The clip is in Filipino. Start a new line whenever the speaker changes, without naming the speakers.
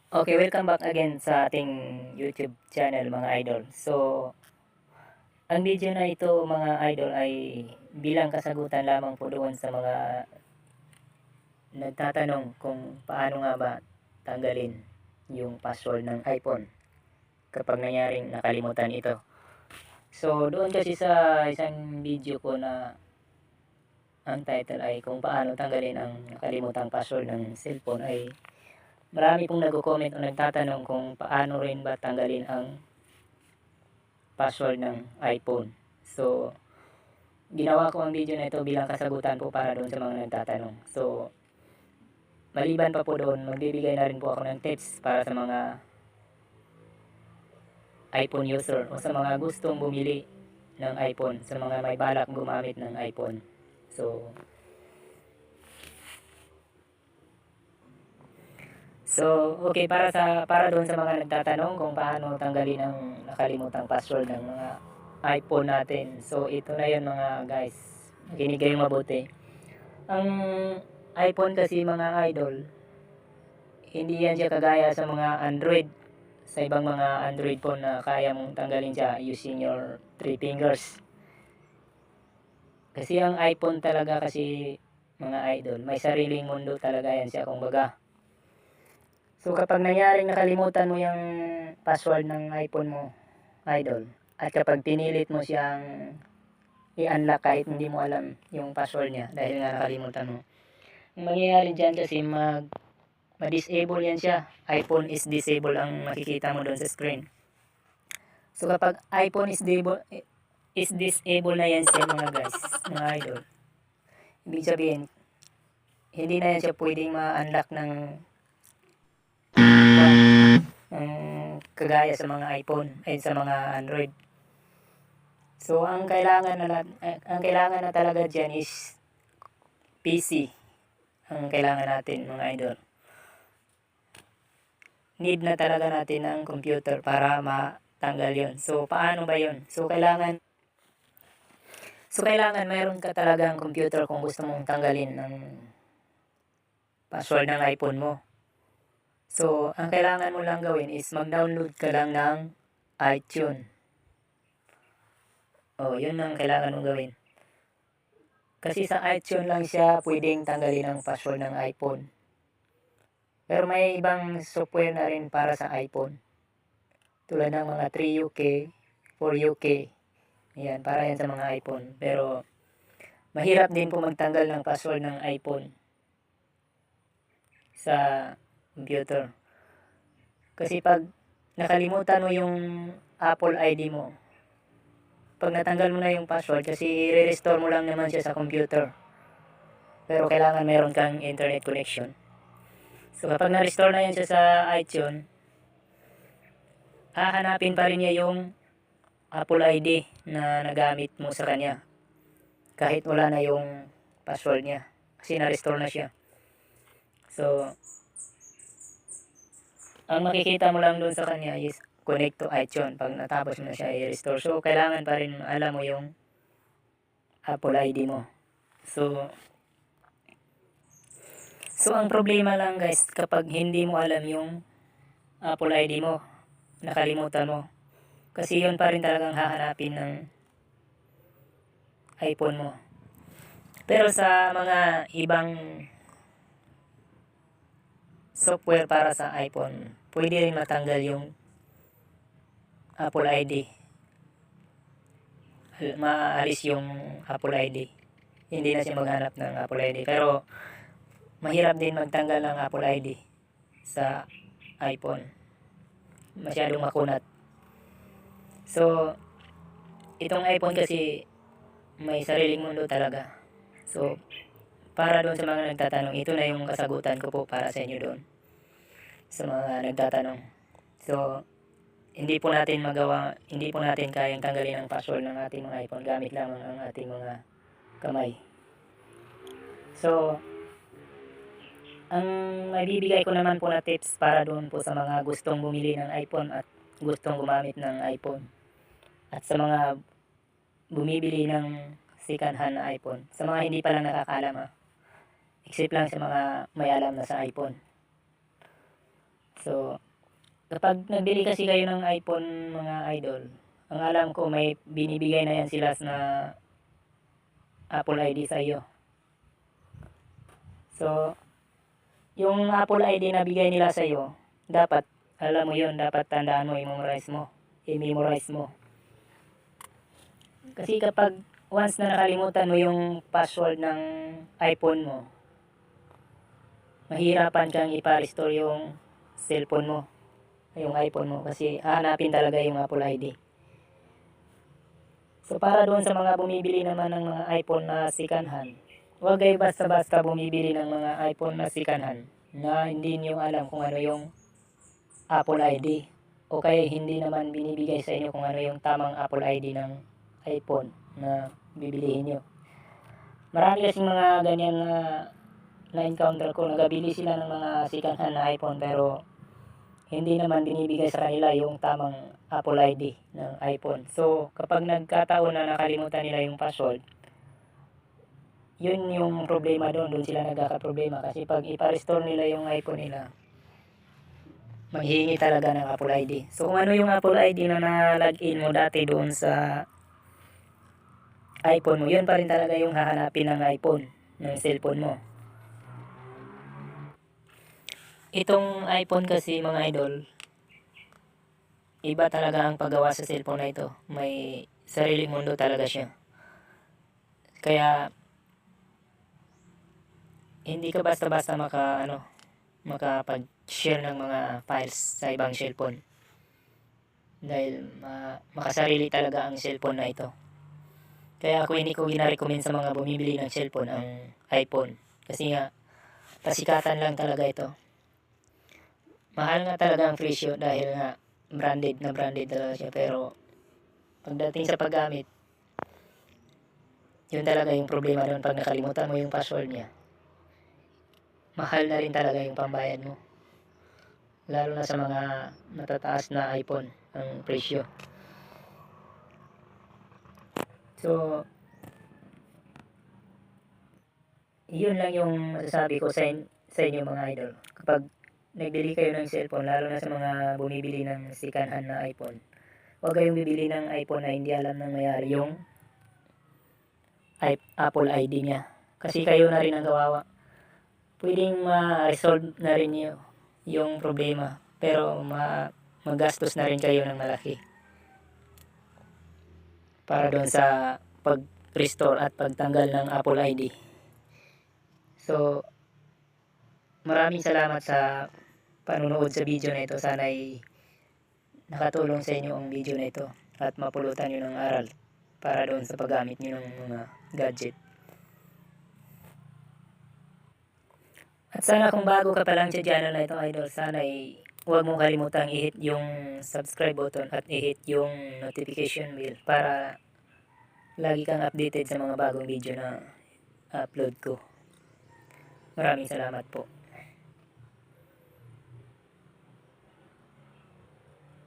Okay, welcome back again sa ating YouTube channel mga idol. So, ang video na ito mga idol ay bilang kasagutan lamang po doon sa mga nagtatanong kung paano nga ba tanggalin yung password ng iPhone kapag nangyaring nakalimutan ito. So, doon kasi sa isang video ko na ang title ay kung paano tanggalin ang nakalimutang password ng cellphone ay marami pong nagko-comment o nagtatanong kung paano rin ba tanggalin ang password ng iPhone. So, ginawa ko ang video na ito bilang kasagutan po para doon sa mga nagtatanong. So, maliban pa po doon, magbibigay na rin po ako ng tips para sa mga iPhone user o sa mga gustong bumili ng iPhone, sa mga may balak gumamit ng iPhone. Okay, para doon sa mga nagtatanong kung paano tanggalin ang nakalimutang password ng mga iPhone natin. So, ito na 'yon mga guys. Makinig kayong mabuti. Ang iPhone kasi mga idol, hindi yan siya kagaya sa mga Android. Sa ibang mga Android phone na kaya mong tanggalin siya using your 3 fingers. Kasi ang iPhone talaga kasi mga idol, may sariling mundo talaga yan siya kumbaga. So kapag nangyaring nakalimutan mo yung password ng iPhone mo, idol, at kapag pinilit mo siyang i-unlock kahit hindi mo alam yung password niya dahil nga nakalimutan mo, ang mangyayari dyan kasi ma-disable yan siya. iPhone is disable ang makikita mo doon sa screen. So kapag iPhone is disable na yan siya mga guys, mga idol, ibig sabihin hindi na yan siya pwedeng ma-unlock ng kagaya sa mga iPhone ay sa mga Android. So ang kailangan na talaga diyan is PC. Ang kailangan natin mga idol. Need na talaga natin ng computer para matanggal 'yon. So paano ba 'yon? So kailangan mayroon ka talagang computer kung gusto mong tanggalin ng password ng iPhone mo. So ang kailangan mo lang gawin is mag-download ka lang ng iTunes. Yun ang kailangan mong gawin. Kasi sa iTunes lang siya pwedeng tanggalin ang password ng iPhone. Pero may ibang software na rin para sa iPhone. Tulad ng mga 3UK, 4UK. Ayan, para yan sa mga iPhone. Pero mahirap din po magtanggal ng password ng iPhone sa computer. Kasi pag nakalimutan mo yung Apple ID mo, pag natanggal mo na yung password, kasi i-restore mo lang naman siya sa computer. Pero kailangan meron kang internet connection. So kapag na-restore na yan siya sa iTunes, hahanapin pa rin niya yung Apple ID na nagamit mo sa kanya. Kahit wala na yung password niya. Kasi na-restore na siya. So, ang makikita mo lang doon sa kanya is connect to iTunes pag natapos mo na siya i-restore. So, kailangan pa rin alam mo yung Apple ID mo. So ang problema lang guys, kapag hindi mo alam yung Apple ID mo, nakalimutan mo. Kasi yun pa rin talagang hahanapin ng iPhone mo. Pero sa mga ibang software para sa iPhone, pwede rin matanggal yung Apple ID. Maalis yung Apple ID. Hindi na siya maghanap ng Apple ID. Pero mahirap din magtanggal ng Apple ID sa iPhone. Masyadong makunat. So, itong iPhone kasi may sariling mundo talaga. So, para doon sa mga nagtatanong, ito na yung kasagutan ko po para sa inyo doon. Sa mga nagtatanong. So, hindi po natin kayang tanggalin ang password ng ating mga iPhone gamit lamang ang ating mga kamay. So, ang maibibigay ko naman po na tips para doon po sa mga gustong bumili ng iPhone at gustong gumamit ng iPhone. At sa mga bumibili ng second hand na iPhone. Sa mga hindi pa lang nakakaalam except lang sa mga may alam na sa iPhone. So, kapag nagbili kasi kayo ng iPhone mga idol, ang alam ko may binibigay na yan sila na Apple ID sa iyo. So, yung Apple ID na bigay nila sa iyo, dapat alam mo yun, dapat tandaan mo, i-memorize mo. Kasi kapag once na nakalimutan mo yung password ng iPhone mo, mahirapan kang ipa-restore yung cellphone mo, yung iPhone mo, kasi hahanapin talaga yung Apple ID. So para doon sa mga bumibili naman ng mga iPhone na second hand, huwag kayo basta-basta bumibili ng mga iPhone na second hand na hindi niyo alam kung ano yung Apple ID, o kaya hindi naman binibigay sa inyo kung ano yung tamang Apple ID ng iPhone na bibilihin nyo. Marami kasing mga ganyan na encounter ko, nagabili sila ng mga second hand na iPhone pero hindi naman binibigay sa kanila yung tamang Apple ID ng iPhone. So, kapag nagkataon na nakalimutan nila yung password, yun yung problema doon sila nagkakaproblema. Kasi pag ipa-restore nila yung iPhone nila, maghihingi talaga ng Apple ID. So, kung ano yung Apple ID na na-login mo dati doon sa iPhone mo, yun pa rin talaga yung hahanapin ng iPhone, ng cellphone mo. Itong iPhone kasi mga idol, iba talaga ang paggawa sa cellphone na ito. May sariling mundo talaga siya. Kaya hindi ka basta-basta makapag-share ng mga files sa ibang cellphone. Dahil makasarili talaga ang cellphone na ito. Kaya ako hindi ko gina-recommend sa mga bumibili ng cellphone ang iPhone. Kasi nga, pasikatan lang talaga ito. Mahal nga talaga ang presyo dahil nga branded talaga siya, pero pagdating sa paggamit, yun talaga yung problema doon. Pag nakalimutan mo yung password niya, mahal na rin talaga yung pambayad mo, lalo na sa mga matataas na iPhone ang presyo. So, yun lang yung masasabi ko sa inyo mga idol. Kapag nagbili kayo ng cellphone, lalo na sa mga bumibili ng second hand na iPhone, huwag kayong bibili ng iPhone na hindi alam ng mayari yung Apple ID niya. Kasi kayo na rin ang kawawa. Pwedeng ma-resolve na rin yung problema, pero magastos na rin kayo ng malaki para doon sa pag-restore at pagtanggal ng Apple ID. So, maraming salamat sa panunood sa video na ito. Sana'y nakatulong sa inyo ang video na ito at mapulutan nyo ng aral para doon sa paggamit nyo ng mga gadget. At sana kung bago ka pa lang sa channel na ito, idol, sana'y huwag mong kalimutang i-hit yung subscribe button at i-hit yung notification bell para lagi kang updated sa mga bagong video na upload ko. Maraming salamat po.